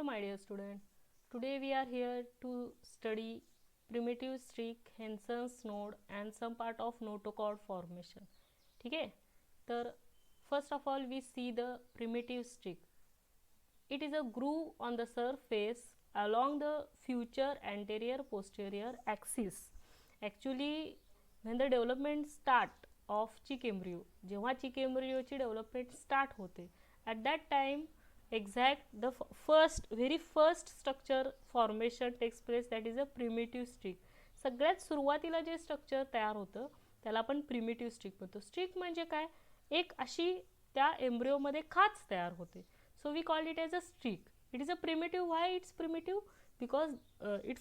Hello my dear student. Today we are here to study primitive streak, Henson's node and some part of notochord formation. ठीक है? तर first of all we see the primitive streak. It is a groove on the surface along the future anterior posterior axis. Actually when the development start of chick embryo, जेव्हा चिक एम्ब्रियोची development start होते, at that time exact the very first structure formation takes place, that is a primitive streak. सगळ्यात सुरुवातीला जे structure तयार होतं त्याला आपण primitive streak म्हणतो. स्ट्रिक म्हणजे काय, एक अशी त्या एम्ब्रिओ मध्ये खाच तयार होते. So we call it as a streak. It is a primitive. Why it's primitive? Because it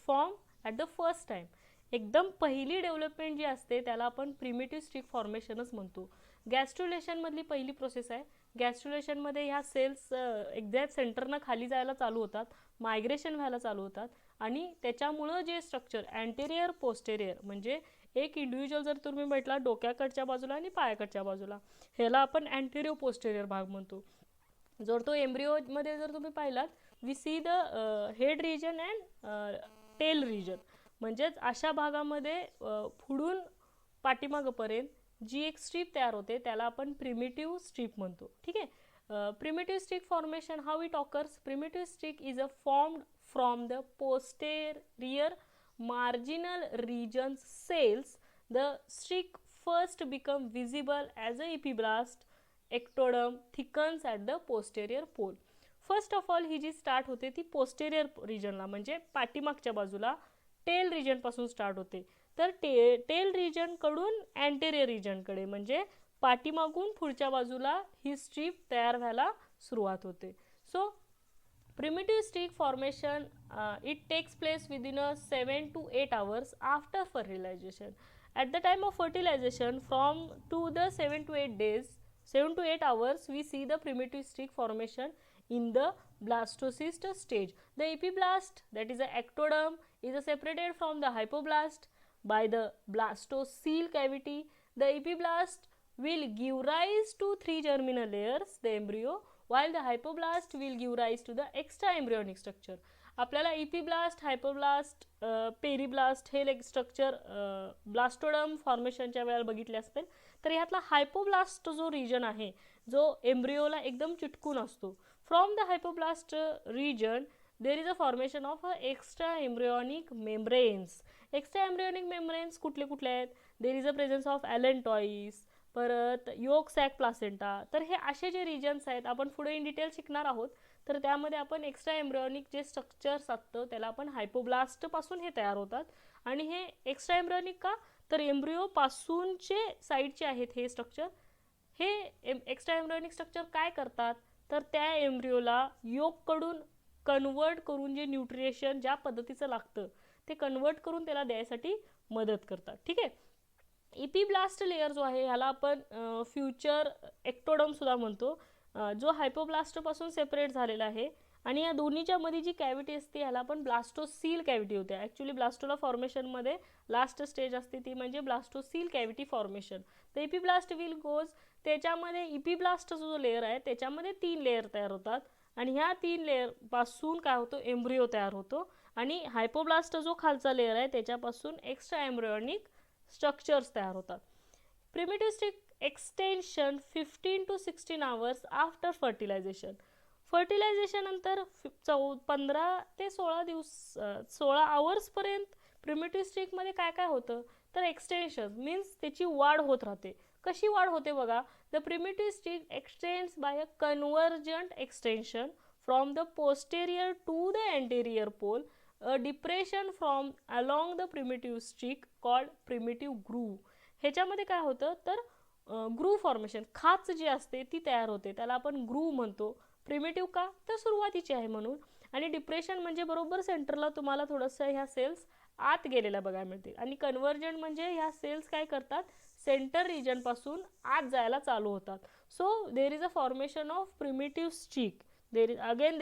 form at the first time. एकदम पहिली डेव्हलपमेंट जी असते त्याला आपण प्रिमिटिव्ह स्ट्रिक फॉर्मेशनच म्हणतो. गॅस्ट्रुलेशन मधली पहिली प्रोसेस आहे. गॅस्ट्रुलेशन मध्ये ह्या सेल्स एक्झॅक्ट सेंटरनं खाली जायला चालू होतात, मायग्रेशन व्हायला चालू होतात आणि त्याच्यामुळं जे स्ट्रक्चर अँटेरियर पोस्टेरियर म्हणजे एक इंडिव्हिज्युअल जर तुम्ही म्हटला डोक्याकडच्या बाजूला आणि पायाकडच्या बाजूला, ह्याला आपण अँटेरियर पोस्टेरियर भाग म्हणतो. जर तो एम्ब्रिओमध्ये जर तुम्ही पाहिलात, we see the head region and tail region, म्हणजेच अशा भागामध्ये पुढून पाठीमागपर्यंत जी एक स्ट्रीप तयार होते त्याला आपण प्रिमिटिव्ह स्ट्रीप म्हणतो. ठीक आहे. Primitive streak formation, how it occurs? Primitive streak is a formed from the posterior marginal regions cells. The streak first become visible as a epiblast. Ectoderm thickens at the posterior pole. First of all ही जी start होते ती posterior रिजनला म्हणजे पाठीमागच्या बाजूला tail region पासून start होते. तर टेल रिजन कडून अँटेरियर रिजनकडे म्हणजे पाठीमागून पुढच्या बाजूला ही स्ट्रीप तयार व्हायला सुरुवात होते. So primitive streak formation it takes place within 7 to 8 hours after fertilization. At the time of fertilization, from to the 7 to 8 days, 7 to 8 hours, we see the primitive streak formation in the blastocyst stage. The epiblast, that is the ectoderm, is separated from the hypoblast by the blastocele cavity. The epiblast will give rise to 3 germinal layers, the embryo, while the hypoblast will give rise to the extra embryonic structure. आपल्याला इपिब्लास्ट, हायपोब्लास्ट, पेरिब्लास्ट हे structure ब्लास्टोडम फॉर्मेशनच्या वेळेला बघितले असतील. तर ह्यातला हायपोब्लास्ट जो region आहे जो एम्ब्रिओला एकदम चिटकून असतो, from the hypoblast region there is a formation of extra embryonic membranes. Extra embryonic membranes कुठले कुठले आहेत? There is a presence of allantois, परत योक सॅक प्लासेंटा. तर हे असे जे रिजन्स आहेत आपण पुढे इन डिटेल शिकणार आहोत. तर त्यामध्ये आपण एक्स्ट्रा एम्ब्रिओनिक जे स्ट्रक्चर्स असतं त्याला आपण हायपोब्लास्ट पासून हे तयार होतात. आणि हे एक्स्ट्रा एम्ब्रिओनिक का, तर एम्ब्रिओ पासूनचे साईडचे आहेत हे स्ट्रक्चर. हे एक्स्ट्रा एम्ब्रिओनिक स्ट्रक्चर काय करतात, तर त्या एम्ब्रिओला योककडून कन्वर्ट करून जे न्यूट्रिशन ज्या पद्धतीचं लागतं ते कन्वर्ट करून त्याला द्यायसाठी मदत करतात. ठीक आहे. इपिब्लास्ट लेयर जो आहे ह्याला आपण फ्युचर एक्टोडम सुद्धा म्हणतो, जो हायपोब्लास्ट पासून सेपरेट झालेला आहे. आणि या दोन्हीच्या मध्ये जी कॅव्हिटी असते ह्याला आपण ब्लास्टोसील कॅव्हिटी होते. ॲक्च्युली ब्लास्टोला फॉर्मेशनमध्ये लास्ट स्टेज असते ती म्हणजे ब्लास्टोसील कॅव्हिटी फॉर्मेशन. तर इपिब्लास्ट विल गोज, त्याच्यामध्ये इपिब्लास्ट जो लेयर आहे त्याच्यामध्ये 3 लेयर तयार होतात आणि ह्या 3 लेयर पासून काय होतो, एम्ब्रिओ तयार होतो. आणि हायपोब्लास्ट जो खालचा लेयर आहे त्याच्यापासून एक्स्ट्रा एम्ब्रिओनिक स्ट्रक्चर्स तयार होतात. Primitive streak extension 15 to 16 hours after fertilisation. Fertilisation नंतर 15 ते 16 आवर्सपर्यंत प्रिमिटिव्ह स्ट्रिकमध्ये काय काय होतं, तर एक्सटेन्शन मीन्स त्याची वाढ होत राहते. कशी वाढ होते बघा, the primitive streak extends by a convergent extension from the posterior to the anterior pole. A depression from along the primitive streak called primitive groove. ह्याच्यामध्ये काय होतं, तर ग्रूव फॉर्मेशन, खाच जी असते ती तयार होते, त्याला आपण ग्रूव म्हणतो. प्रिमिटिव्ह का, तर सुरुवातीची आहे म्हणून. आणि डिप्रेशन म्हणजे बरोबर सेंटरला तुम्हाला थोडंसं ह्या सेल्स आत गेलेल्या बघायला मिळतील. आणि कन्वर्जन म्हणजे ह्या सेल्स काय करतात, सेंटर रिजन पासून आत जायला चालू होतात. So there is a formation of primitive streak. There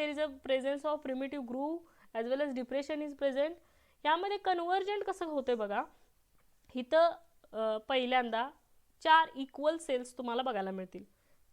is a presence of primitive groove as well as depression is present. यामध्ये कन्वर्जंट कसं होते बघा, इथं पहिल्यांदा 4 इक्वल सेल्स तुम्हाला बघायला मिळतील.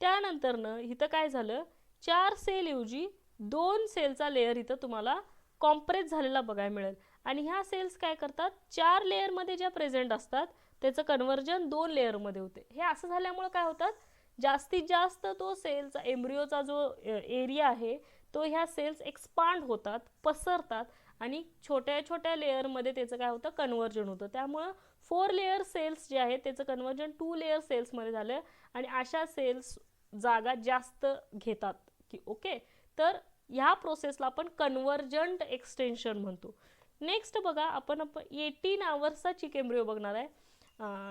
त्यानंतरनं इथं काय झालं, 4 सेल ऐवजी 2 सेलचा लेअर इथं तुम्हाला कॉम्प्रेस झालेला बघायला मिळेल. आणि ह्या सेल्स काय करतात, 4 लेअरमध्ये ज्या प्रेझेंट असतात त्याचं कन्वर्जन 2 लेअरमध्ये होते. हे असं झाल्यामुळे काय होतात, जास्तीत जास्त तो सेलचा एम्ब्रिओचा जो एरिया आहे तो ह्या सेल्स एक्सपांड होतात, पसरतात आणि छोट्या छोट्या लेअरमध्ये त्याचं काय होतं, कन्वर्जन होतं. त्यामुळं 4 लेअर सेल्स जे आहेत त्याचं कन्वर्जन 2 लेअर सेल्समध्ये झालं आणि अशा सेल्स जागा जास्त घेतात की ओके. तर ह्या प्रोसेसला आपण कन्वर्जंट एक्सटेन्शन म्हणतो. नेक्स्ट बघा, आपण 18 आवर्सचा चिक एम्ब्रिओ बघणार आहे.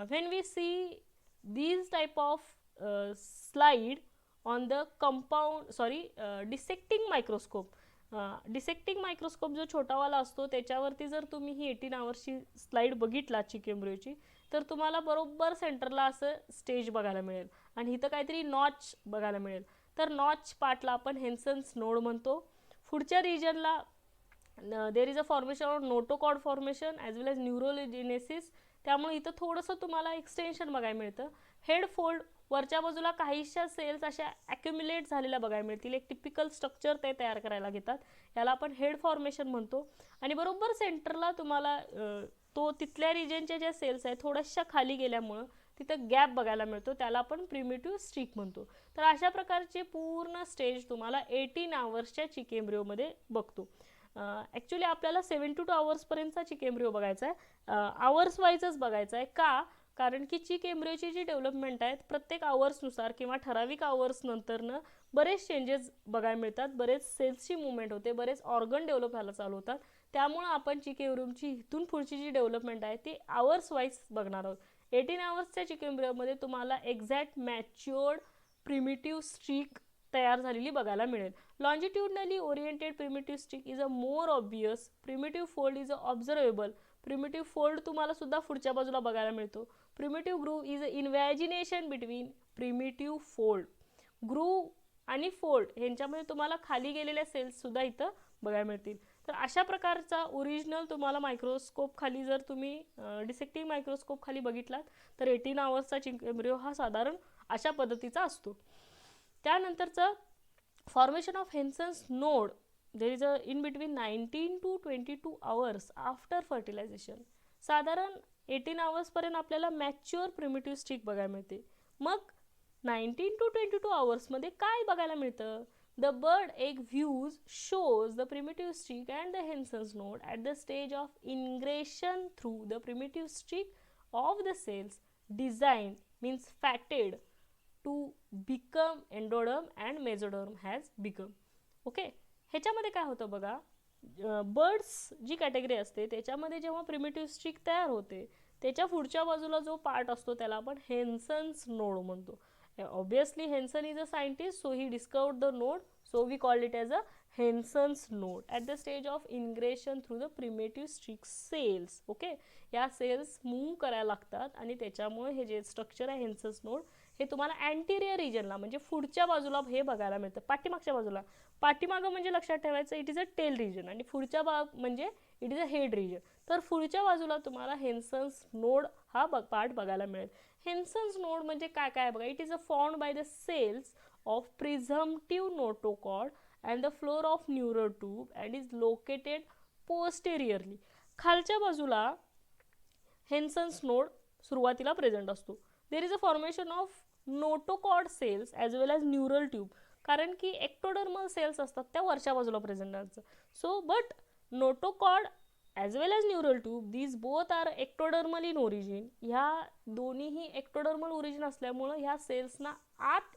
When we see these type of slide on the dissecting microscope. Dissecting microscope जो छोटावाला असतो त्याच्यावरती जर तुम्ही ही 18 आवर्सची स्लाईड बघितला चिक एम्ब्रिओची, तर तुम्हाला बरोबर सेंटरला असं स्टेज बघायला मिळेल आणि इथं काहीतरी नॉच बघायला मिळेल. तर नॉच पार्टला आपण हेन्सन्स नोड म्हणतो. पुढच्या रिजनला there is a formation of notochord formation as well as neurogenesis. त्यामुळे इथं थोडंसं तुम्हाला एक्सटेन्शन बघायला मिळतं. हेड फोल्ड, वरच्या बाजूला काहीशा सेल्स अशा ॲक्युम्युलेट झालेल्या बघायला मिळतील. एक टिपिकल स्ट्रक्चर ते तयार करायला घेतात, याला आपण हेड फॉर्मेशन म्हणतो. आणि बरोबर सेंटरला तुम्हाला तो तिथल्या रिजनच्या ज्या सेल्स आहेत थोड्याशा खाली गेल्यामुळं तिथं गॅप बघायला मिळतो, त्याला आपण प्रिमिटिव्ह स्ट्रीक म्हणतो. तर अशा प्रकारचे पूर्ण स्टेज तुम्हाला 18 आवर्सच्या चिक एम्ब्रिओमध्ये बघतो. ॲक्च्युली आपल्याला 72 आवर्सपर्यंतचा चिक एम्ब्रिओ बघायचा आहे, आवर्स वाईजच बघायचा आहे. का? कारण की चिक एम्ब्रिओची जी डेव्हलपमेंट आहेत प्रत्येक आवर्सनुसार किंवा ठराविक आवर्स नंतरनं बरेच चेंजेस बघायला मिळतात, बरेच सेल्सची मुवमेंट होते, बरेच ऑर्गन डेव्हलप व्हायला चालू होतात. त्यामुळं आपण चिक एम्ब्रिओची इथून पुढची जी डेव्हलपमेंट आहे ती आवर्स वाईज बघणार आहोत. 18 आवर्सच्या चिक एम्ब्रिओमध्ये तुम्हाला एक्झॅक्ट मॅच्युअर्ड प्रिमिटिव्ह स्ट्रीक तयार झालेली बघायला मिळेल. Longitudinally oriented primitive streak is a more obvious. Primitive fold is a observable. Primitive fold तुम्हाला सुद्धा पुढच्या बाजूला बघायला मिळतो. Primitive groove is a invagination between primitive fold. Groove आणि फोल्ड ह्यांच्यामध्ये तुम्हाला खाली गेलेल्या सेल्स सुद्धा इथं बघायला मिळतील. तर अशा प्रकारचा ओरिजिनल तुम्हाला मायक्रोस्कोप खाली जर तुम्ही डिसेक्टिव्ह मायक्रोस्कोप खाली बघितलात तर 18 आवर्सचा चिक एम्ब्रिओ हा साधारण अशा पद्धतीचा असतो. त्यानंतरचं formation of Hensen's node, there is a in between 19 to 22 hours after fertilisation. साधारण 18 आवर्सपर्यंत आपल्याला मॅच्युअर प्रिमिटिव्ह स्ट्रीक बघायला मिळते. मग 19 to 22 आवर्समध्ये काय बघायला मिळतं? The bird egg views shows the primitive streak and the Hensen's node at the stage of ingression through the primitive streak of the cells design means fated to become endoderm and mesoderm has become. Okay, ह्याच्यामध्ये काय होतं बघा, birds जी category असते त्याच्यामध्ये जेव्हा primitive streak तयार होते त्याच्या पुढच्या बाजूला जो पार्ट असतो त्याला आपण हेन्सन्स नोड म्हणतो. Obviously Hensen is a scientist, so he discovered the node, so we called it as a Hensen's node at the stage of ingression through the primitive streak cells. Okay, या cells move करायला लागतात आणि त्याच्यामुळे हे जे structure आहे हेन्सन्स node हे तुम्हाला अँटिरियर रिजनला म्हणजे पुढच्या बाजूला हे बघायला मिळतं. पाठीमागच्या बाजूला, पाठीमागं म्हणजे लक्षात ठेवायचं it is a tail region आणि पुढच्या म्हणजे it is a head region. तर पुढच्या बाजूला तुम्हाला हेन्सन्स नोड हा पार्ट बघायला मिळेल. हेन्सन्स नोड म्हणजे काय काय बघा, it is a formed by the cells of presumptive notochord and the floor of neural tube and is located posteriorly. खालच्या बाजूला हेन्सन्स नोड सुरुवातीला प्रेझेंट असतो. There is a formation of notochord cells as well as neural tube, कारण की ectodermal cells असतात त्या वरच्या बाजूला प्रेझेंट असतात. So but notochord as well as neural tube these both are ectodermal in origin. ह्या दोन्हीही एक्टोडर्मल ओरिजिन असल्यामुळं ह्या सेल्सना आत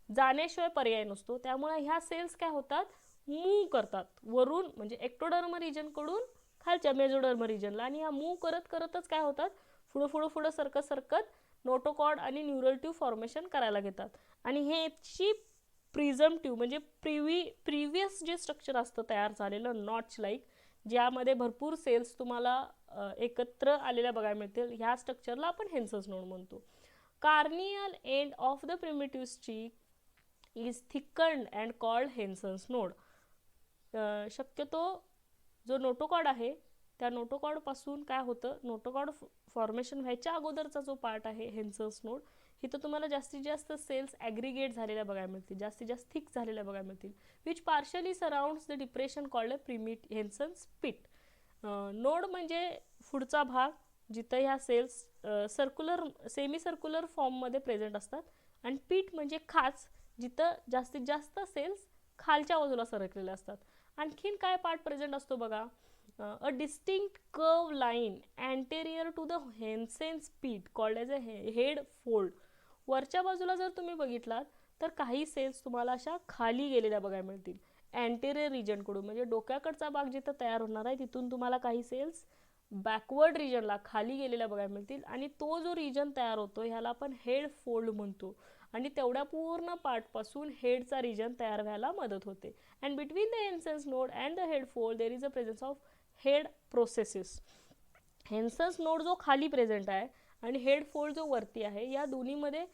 जाण्याशिवाय पर्याय नसतो. त्यामुळे ह्या सेल्स काय होतात, मूव्ह करतात वरून म्हणजे एक्टोडर्मल रिजनकडून खालच्या मेझोडर्मल रिजनला आणि ह्या मूव्ह करत करतच काय होतात, पुढं सरकत नोटोकॉर्ड आणि न्यूरल ट्यूब फॉर्मेशन करायला घेतात. आणि ह्याची प्रिझम्प्टिव्ह म्हणजे प्रिव्हियस जे स्ट्रक्चर असतं तयार झालेलं नॉच लाईक, ज्यामध्ये भरपूर सेल्स तुम्हाला एकत्र आलेल्या बघायला मिळतील, ह्या स्ट्रक्चरला आपण हेन्सन्स नोड म्हणतो. Cranial end of the primitive streak is thickened and called Hensen's node. शक्यतो जो नोटोकॉर्ड आहे त्या नोटोकॉर्डपासून काय होतं, नोटोकॉर्ड फॉर्मेशन व्हायच्या अगोदरचा जो पार्ट आहे हेन्सन्स नोड, इथं तुम्हाला जास्तीत जास्त सेल्स ॲग्रिगेट झालेल्या बघायला मिळतील, जास्तीत जास्त थिक झालेल्या बघायला मिळतील, which partially surrounds the depression called a Hensen's pit. Node म्हणजे पुढचा भाग जिथं ह्या सेल्स सर्क्युलर सेमी सर्क्युलर फॉर्ममध्ये प्रेझेंट असतात, आणि पीट म्हणजे खाच जिथं जास्तीत जास्त सेल्स खालच्या बाजूला सरकलेले असतात. आणखीन काय पार्ट प्रेझेंट असतो बघा, a distinct curve line anterior to the Hensen's pit called as a head fold. वरच्या बाजूला जर तुम्ही बघितलात तर काही सेल्स तुम्हाला अशा खाली गेलेल्या बघायला मिळतील अँटेरियर रिजनकडून, म्हणजे डोक्याकडचा भाग जिथं तयार होणार आहे तिथून तुम्हाला काही सेल्स बॅकवर्ड रिजनला खाली गेलेल्या बघायला मिळतील, आणि तो जो रिजन तयार होतो ह्याला आपण हेड फोल्ड म्हणतो, आणि तेवढ्या पूर्ण पार्टपासून हेडचा रिजन तयार व्हायला मदत होते. And between the Hensen's node and the head fold there is a presence of head processes. Hensen's node जो खाली प्रेझेंट आहे आणि हेड फोल्ड जो वरती आहे, या दोन्हीमध्ये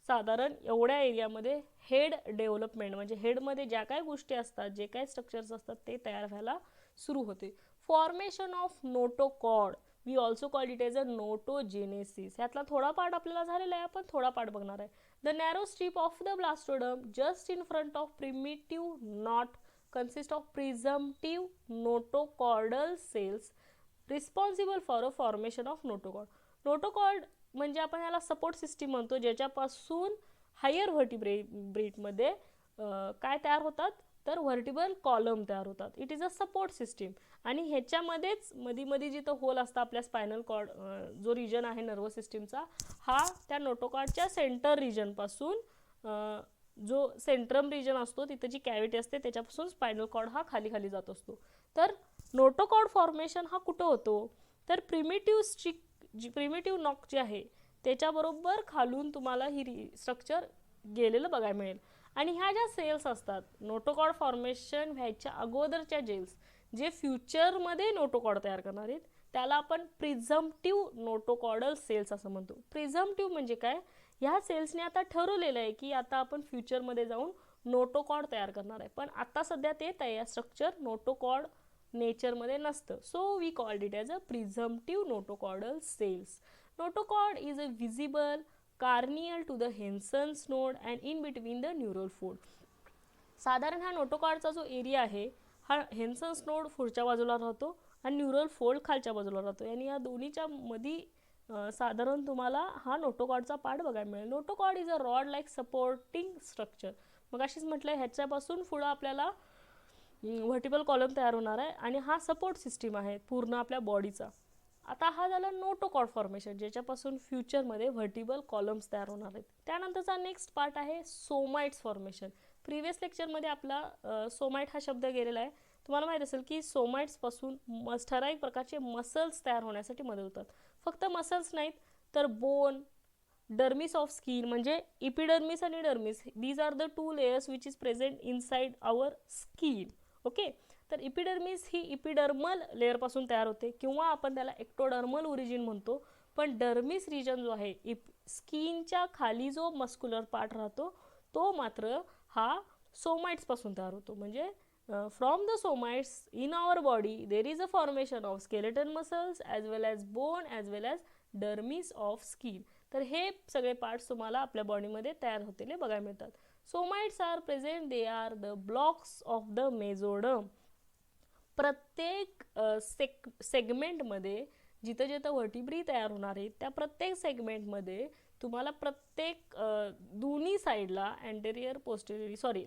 साधारण एवढ्या एरियामध्ये हेड डेव्हलपमेंट म्हणजे हेडमध्ये ज्या काय गोष्टी असतात, जे काय स्ट्रक्चर्स असतात ते तयार व्हायला सुरू होते. Formation of notochord, we also call it as a notogenesis. यातला थोडा पार्ट आपल्याला झालेला आहे, आपण थोडा पार्ट बघणार आहे. The narrow strip of the blastoderm just in front of primitive knot consist of presumptive notochordal cells responsible for a formation of notochord. Notochord म्हणजे आपण याला सपोर्ट सिस्टीम म्हणतो, ज्याच्यापासून हायर व्हर्टिब्रेटमध्ये काय तयार होतात तर व्हर्टिबल कॉलम तयार होतात. It is a support system, आणि ह्याच्यामध्येच मध्ये जिथं होल असतं आपल्या स्पायनल कॉर्ड जो रिजन आहे नर्वस सिस्टीमचा, हा त्या नोटोकॉर्डच्या सेंटर रिजनपासून जो सेंट्रम रिजन असतो तिथे जी कॅव्हिटी असते त्याच्यापासून स्पायनल कॉर्ड हा खाली खाली जात असतो. तर नोटोकॉर्ड फॉर्मेशन हा कुठं होतो तर प्रिमिटिव्ह नॉक जे आहे त्याच्याबरोबर खालून तुम्हाला ही स्ट्रक्चर गेलेलं बघायला मिळेल. आणि ह्या ज्या सेल्स असतात नोटोकॉर्ड फॉर्मेशन व्हायच्या अगोदरच्या जेल्स जे फ्युचरमध्ये नोटोकॉर्ड तयार करणार आहेत त्याला आपण प्रिझम्प्टिव्ह नोटोकॉर्डल सेल्स असं म्हणतो. प्रिझम्प्टिव्ह म्हणजे काय, ह्या सेल्सने आता ठरवलेलं आहे की आता आपण फ्युचरमध्ये जाऊन नोटोकॉर्ड तयार करणार आहे, पण आता सध्या ते तयार स्ट्रक्चर नोटोकॉर्ड नेचरमध्ये नसतं. So we called it as a presumptive notochordal cells. Notochord is a visible cranial to the Hensen's node and in between the neural fold. साधारण हा नोटोकॉर्डचा जो एरिया आहे हा हेन्सन्स नोड पुढच्या बाजूला राहतो आणि न्यूरल फोल्ड खालच्या बाजूला राहतो, आणि या दोन्हीच्या मध्ये साधारण तुम्हाला हा नोटोकॉर्डचा पार्ट बघायला मिळेल. Notochord is a rod like supporting structure. मग अशीच म्हटलं ह्याच्यापासून पुढं आपल्याला व्हर्टिबल कॉलम तयार होणार आहे, आणि हा सपोर्ट सिस्टीम आहे पूर्ण आपल्या बॉडीचा. आता हा झाला नोटोकॉर्ड फॉर्मेशन ज्याच्यापासून फ्युचरमध्ये व्हर्टिबल कॉलम्स तयार होणार आहेत. त्यानंतरचा नेक्स्ट पार्ट आहे सोमाइट्स फॉर्मेशन. प्रिव्हियस लेक्चरमध्ये आपला सोमाइट हा शब्द गेलेला आहे. तुम्हाला माहीत असेल की सोमाइट्सपासून ठराविक प्रकारचे मसल्स तयार होण्यासाठी मदत होतात. फक्त मसल्स नाहीत तर बोन, डर्मिस ऑफ स्किन म्हणजे इपिडर्मिस आणि dermis, these are the two layers which is present inside our skin. Okay, तर इपिडर्मिस ही इपिडर्मल लेअरपासून तयार होते किंवा आपण त्याला एक्टोडर्मल ओरिजिन म्हणतो, पण डर्मिस रिजन जो आहे स्किनच्या खाली जो मस्क्युलर पार्ट राहतो तो मात्र हा सोमाइट्सपासून तयार होतो. म्हणजे from the somites in our body there is a formation of skeleton muscles as well as bone as well as dermis of skin. तर हे सगळे पार्ट्स तुम्हाला आपल्या बॉडीमध्ये तयार होतेले बघायला मिळतात. Somites are present, they are the blocks of the mesoderm. प्रत्येक सेगमेंटमध्ये जिथं जिथं व्हर्टिब्री तयार होणार आहेत त्या प्रत्येक सेगमेंटमध्ये तुम्हाला प्रत्येक दोन्ही साईडला anterior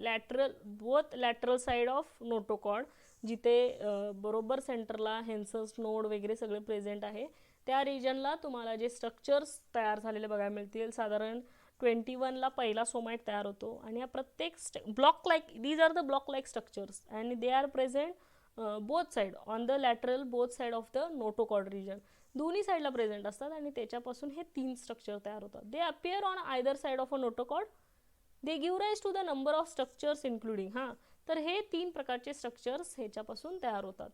lateral both lateral side of notochord जिथे बरोबर सेंटरला हेन्सन्स नोड वगैरे सगळे प्रेझेंट आहे त्या रिजनला तुम्हाला जे स्ट्रक्चर्स तयार झालेले बघायला मिळतील. साधारण 21ला पहिला सोमाइट तयार होतो, आणि या प्रत्येक block like these are the block like structures and they are present both side on the lateral both side of the notochord region. दोन्ही साईडला प्रेझेंट असतात आणि त्याच्यापासून हे 3 स्ट्रक्चर तयार होतात. They appear on either side of a notochord. They give rise to the number of structures including. तर हे 3 प्रकारचे स्ट्रक्चर्स ह्याच्यापासून तयार होतात.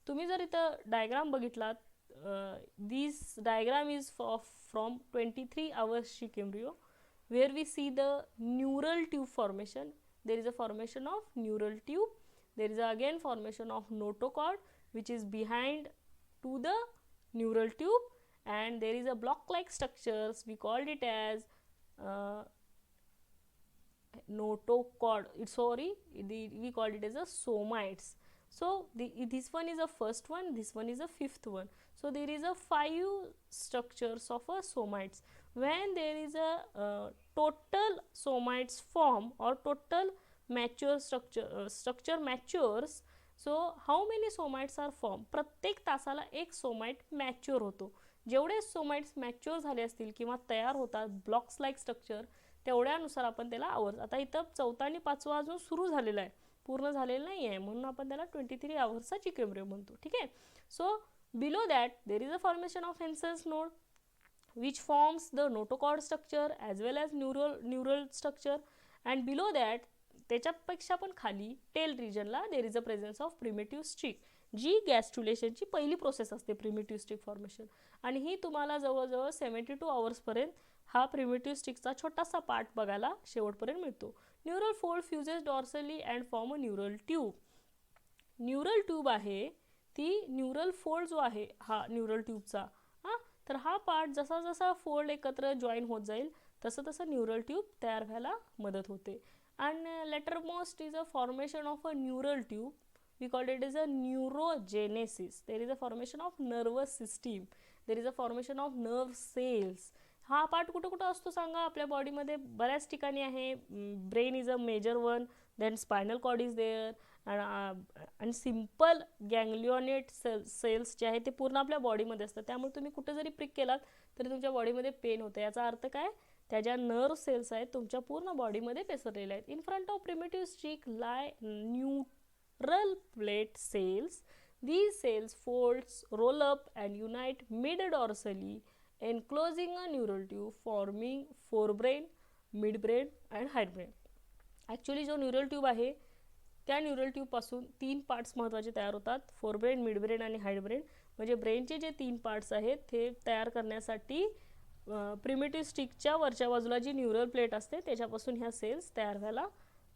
तुम्ही जर इथं डायग्राम बघितलात, this diagram is from 23 hours chick embryo where we see the neural tube formation. There is a formation of neural tube. There is again formation of notochord which is behind to the neural tube, and there is a block like structures, we called it as notochord, we called it as a somites. So this one is a first one, this one is a fifth one. So there is a 5 structures of a somites. When there is a total somites form or total mature structure matures, so how many somites are formed? प्रत्येक तासाला एक somite mature होतो. जेवढे somites mature झाले असतील किंवा तयार होतात ब्लॉक्स लाईक स्ट्रक्चर, तेवढ्यानुसार आपण त्याला आवर्स. आता इथं 4था आणि 5वा अजून सुरू झालेला आहे, पूर्ण झालेलं नाही आहे, म्हणून आपण त्याला 23 आवर्सचा चिकेम्ब्रियो म्हणतो. ठीक आहे. So below that there is a formation of Hensen's node which forms the notochord structure as well as neural structure, and below that त्याच्यापेक्षा पण खाली टेल रिजनला there is a presence of primitive streak, जी गॅस्ट्रुलेशनची पहिली process असते primitive streak formation. आणि ही तुम्हाला जवळजवळ 72 आवर्सपर्यंत हा प्रिमिटिव्ह स्ट्रिकचा छोटासा पार्ट बघायला शेवटपर्यंत मिळतो. Neural fold फ्युजेस dorsally and form a neural tube. Neural tube आहे ती न्यूरल फोल्ड जो आहे हा न्यूरल ट्यूबचा, तर हा पार्ट जसा जसा फोल्ड एकत्र जॉईन होत जाईल तसं तसं न्यूरल ट्यूब तयार व्हायला मदत होते. and lettermost is a formation of a neural tube, we called it as a neurogenesis. There is a formation of nervous system, there is a formation of nerve cells. हा part कुठं कुठं असतो सांगा आपल्या बॉडीमध्ये? बऱ्याच ठिकाणी आहे. Brain is a major one, then spinal cord is there, आणि सिम्पल गँग्लिओनेट सेल्स जे आहे ते पूर्ण आपल्या बॉडीमध्ये असतात. त्यामुळे तुम्ही कुठं जरी प्रिक केलात तरी तुमच्या बॉडीमध्ये पेन होतं. याचा अर्थ काय? त्या ज्या नर्व सेल्स आहेत तुमच्या पूर्ण बॉडीमध्ये पसरलेल्या आहेत. In front of primitive streak lie neural plate cells. These cells folds, roll up and unite mid-dorsally, enclosing a neural tube, forming forebrain, midbrain and hindbrain. Actually जो न्यूरल ट्यूब आहे त्या neural ट्यूबपासून 3 parts महत्त्वाचे तयार होतात, forebrain, midbrain आणि हाइडब्रेन. म्हणजे ब्रेनचे जे 3 parts आहेत ते तयार करण्यासाठी प्रिमिटिव्ह स्टिकच्या वरच्या बाजूला जी न्यूरल प्लेट असते त्याच्यापासून ह्या सेल्स तयार व्हायला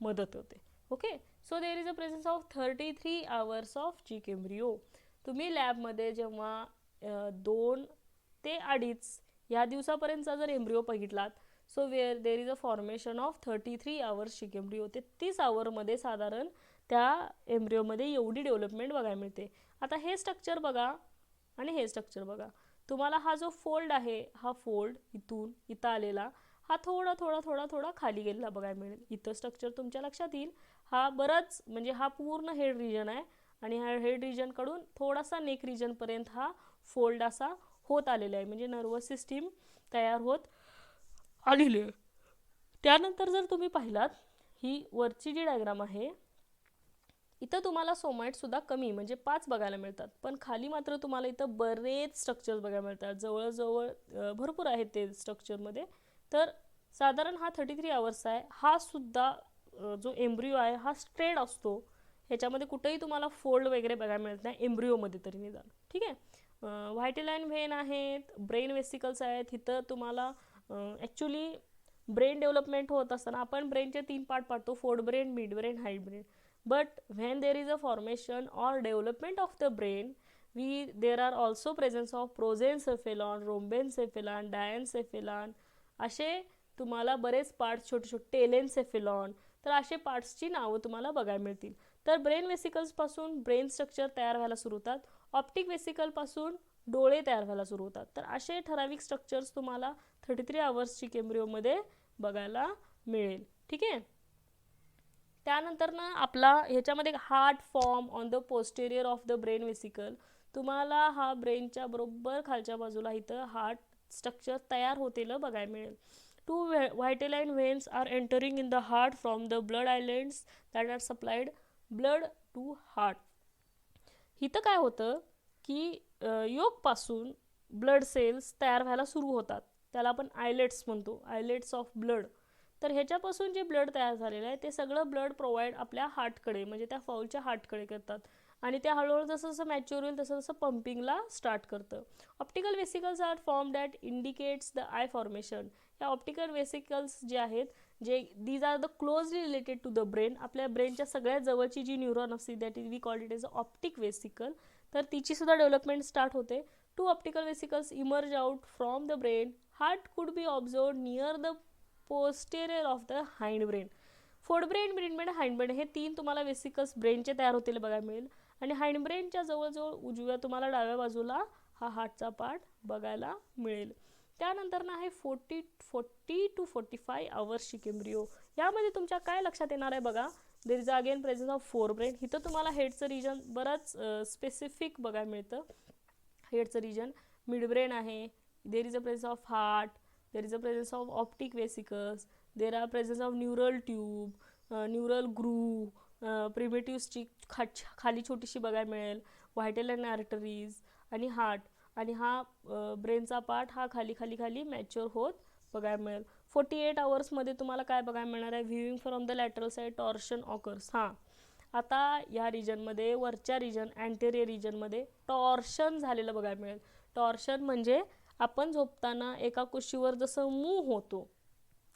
मदत होते. Okay. So there is a presence of 33 hours of chick embryo. तुम्ही लॅबमध्ये जेव्हा 2 ते 2.5 या दिवसापर्यंतचा जर एम्ब्रियो बघितलात, so where there is a formation of 33 hours chick embryo. ते 30 आवरमध्ये साधारण त्या एम्ब्रियोमध्ये एवढी डेव्हलपमेंट बघायला मिळते. आता हे स्ट्रक्चर बघा आणि हे स्ट्रक्चर बघा. तुम्हाला हा जो फोल्ड आहे हा फोल्ड इथून इथं आलेला हा थोडा थोडा थोडा थोडा खाली गेलेला बघायला मिळेल. इथं स्ट्रक्चर तुमच्या लक्षात येईल. हा बराच म्हणजे हा पूर्ण हेड रिजन आहे आणि ह्या हेड रिजनकडून थोडासा नेक रिजनपर्यंत हा फोल्ड असा होत आलेला आहे, म्हणजे नर्वस सिस्टीम तयार होत आलेली आहे. त्यानंतर जर तुम्ही पाहिलात ही वरची जी डायग्राम आहे इथं तुम्हाला सोमाइटसुद्धा कमी म्हणजे 5 बघायला मिळतात, पण खाली मात्र तुम्हाला इथं बरेच स्ट्रक्चर्स बघायला मिळतात. जवळजवळ भरपूर आहेत ते स्ट्रक्चरमध्ये. तर साधारण हा 33 आवर्सचा आहे. हा सुद्धा जो एम्ब्रियो आहे हा स्ट्रेट असतो. ह्याच्यामध्ये कुठेही तुम्हाला फोल्ड वगैरे बघायला मिळत नाही एम्ब्रियोमध्ये तरी निदान. ठीक आहे. व्हायटेलाईन व्हेन आहेत, ब्रेन वेसिकल्स आहेत. इथं तुम्हाला ॲक्च्युली ब्रेन डेव्हलपमेंट होत असताना आपण ब्रेनचे 3 पार्ट पाडतो, Ford brain, mid brain, hide brain. But when there is a formation or development of the brain, there are also presence of prosencephalon, rhombencephalon, diencephalon. असे तुम्हाला बरेच पार्ट्स छोटे छोटे, टेलेनसेफेलॉन, तर असे पार्ट्सची नावं तुम्हाला बघायला मिळतील. तर ब्रेन वेसिकल्सपासून ब्रेन स्ट्रक्चर तयार व्हायला सुरू होतात. ऑप्टिक वेसिकलपासून डोळे तयार व्हायला सुरू होतात. तर असे ठराविक स्ट्रक्चर्स तुम्हाला 33 आवर्सची केम्ब्रिओमध्ये बघायला मिळेल. ठीक आहे. त्यानंतर ना आपला ह्याच्यामध्ये heart form on the posterior of the brain vesicle. तुम्हाला हा ब्रेनच्या बरोबर खालच्या बाजूला इथं हार्ट स्ट्रक्चर तयार होतेलं बघायला मिळेल. 2 vitelline veins are entering in the heart from the blood islands that are supplied blood to heart. इथं काय होतं की योकपासून ब्लड सेल्स तयार व्हायला सुरू होतात, त्याला आपण आयलेट्स म्हणतो, आयलेट्स ऑफ ब्लड. तर ह्याच्यापासून जे ब्लड तयार झालेलं आहे ते सगळं ब्लड प्रोव्हाइड आपल्या हार्टकडे म्हणजे त्या फाऊलच्या हार्टकडे करतात आणि ते हळूहळू जसं जसं मॅच्युअर होईल तसं तसं पंपिंगला स्टार्ट करतं. Optical vesicles are form that indicates the eye formation. या ऑप्टिकल वेसिकल्स जे आहेत जे these are the closely related to the brain. आपल्या ब्रेनच्या सगळ्यात जवळची जी न्यूरॉन असते that is we called it as a optic vesicle, तर तिची सुद्धा डेव्हलपमेंट स्टार्ट होते. 2 optical vesicles emerge out from the brain. Heart could be observed near the posterior of the hind brain. फोडब्रेन, midbrain, हाइंडब्रेन हे 3 तुम्हाला vesicles ब्रेनचे तयार होतील बघायला मिळेल. आणि हाइंडब्रेनच्या जवळजवळ उजव्या तुम्हाला डाव्या बाजूला हा हार्टचा पार्ट बघायला मिळेल. त्यानंतर ना आहे 40 to 45 आवर्सची एम्ब्रियो. यामध्ये तुमच्या काय लक्षात येणार आहे बघा, there is again presence of forebrain. इथं तुम्हाला हेडचं रिजन बरंच स्पेसिफिक बघायला मिळतं. हेडचं रिजन मिडब्रेन आहे, देर is a presence of heart, there is a presence of optic vesicles, there are presence of neural tube, neural groove, primitive stick खाली छोटीशी बघायला मिळेल, व्हायटल अँड आर्टरीज आणि हार्ट. आणि हा ब्रेनचा पार्ट हा खाली खाली खाली मॅच्युअर होत बघायला मिळेल. 48 आवर्समध्ये तुम्हाला काय बघायला मिळणार आहे, viewing from the lateral side torsion occurs. हां, आता या रिजनमध्ये वरच्या रिजन अँटेरियर रिजनमध्ये टॉर्शन झालेलं बघायला मिळेल. टॉर्शन म्हणजे आपण झोपताना एका कुशीवर जसं मूव्ह होतो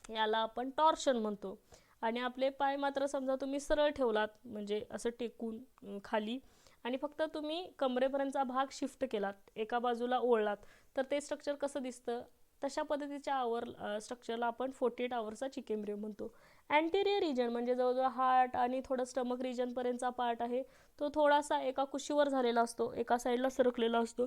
याला आपण टॉर्शन म्हणतो. आणि आपले पाय मात्र समजा तुम्ही सरळ ठेवलात म्हणजे असं टेकून खाली आणि फक्त तुम्ही कमरेपर्यंतचा भाग शिफ्ट केलात, एका बाजूला ओढलात, तर ते स्ट्रक्चर कसं दिसतं, तशा पद्धतीच्या स्ट्रक्चरला आपण 48 आवर्सचा चिक एम्ब्रियो म्हणतो. अँटेरियर रिजन म्हणजे जवळजवळ हार्ट आणि थोडं स्टमक रिजनपर्यंतचा पार्ट आहे, तो थोडासा एका कुशीवर झालेला असतो, एका साईडला सरकलेला असतो.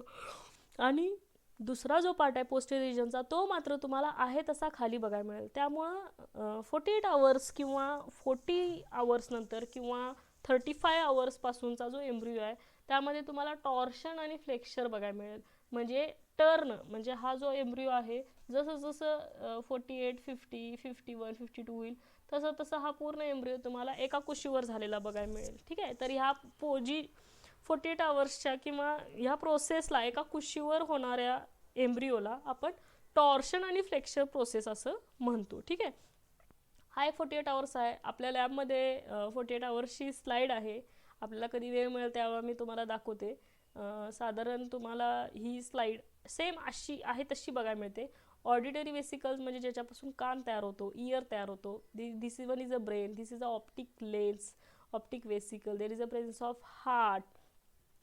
आणि दुसरा जो पार्ट आहे पोस्टेरियर रिजनचा, तो मात्र तुम्हाला आहे तसा खाली बघायला मिळेल. त्यामुळं 48 आवर्स किंवा 40 आवर्स नंतर किंवा 35 आवर्सपासूनचा जो एम्ब्रियो आहे त्यामध्ये तुम्हाला टॉर्शन आणि फ्लेक्चर बघायला मिळेल. म्हणजे टर्न म्हणजे हा जो एम्ब्रियो आहे जसं जसं 48, 50, 51, 52 होईल तसं तसं हा पूर्ण एम्ब्रियो तुम्हाला एका कुशीवर झालेला बघायला मिळेल. ठीक आहे, तर ह्या 48 आवर्सच्या किंवा ह्या प्रोसेसला एका कुशीवर होणाऱ्या एम्ब्रियोला आपण टॉर्शन आणि फ्लेक्चर प्रोसेस असं म्हणतो. ठीक आहे, हा 48 आवर्स आहे. आपल्या लॅबमध्ये 48 आवर्सची स्लाईड आहे, आपल्याला कधी वेळ मिळेल त्यावेळेला मी तुम्हाला दाखवते. साधारण तुम्हाला ही स्लाईड सेम अशी आहे तशी बघायला मिळते. ऑडिटरी वेसिकल्स म्हणजे ज्याच्यापासून कान तयार होतो, इयर तयार होतो. This one is a brain, this is a optic lens, optic vesicle, there is a presence of heart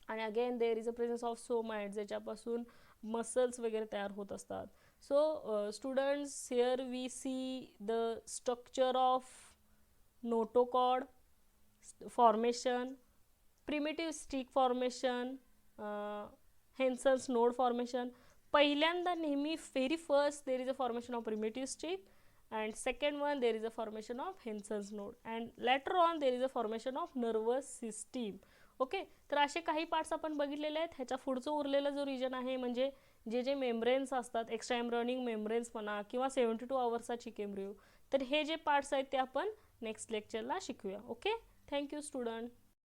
आणि again there is a presence of somite ज्याच्यापासून मसल्स वगैरे तयार होत असतात. So students, here we see the structure of notochord formation, primitive stick formation, Hensen's node formation. पहिल्यांदा नेहमी very first there is a formation of primitive stick and second one there is a formation of Henson's node and later on there is a formation of nervous system. Okay, तर असे काही parts आपण बघितलेले आहेत. ह्याच्या पुढचं उरलेला जो रिजन आहे म्हणजे जे जे मेम्ब्रेन्स असतात, एक्स्ट्रा एम्ब्रियोनिक मेम्ब्रेन्स म्हणा किंवा 72 आवर्सचा चिक एम्ब्रियो, तर हे जे पार्ट्स आहेत ते आपण नेक्स्ट लेक्चरला शिकूया. Okay, thank you student.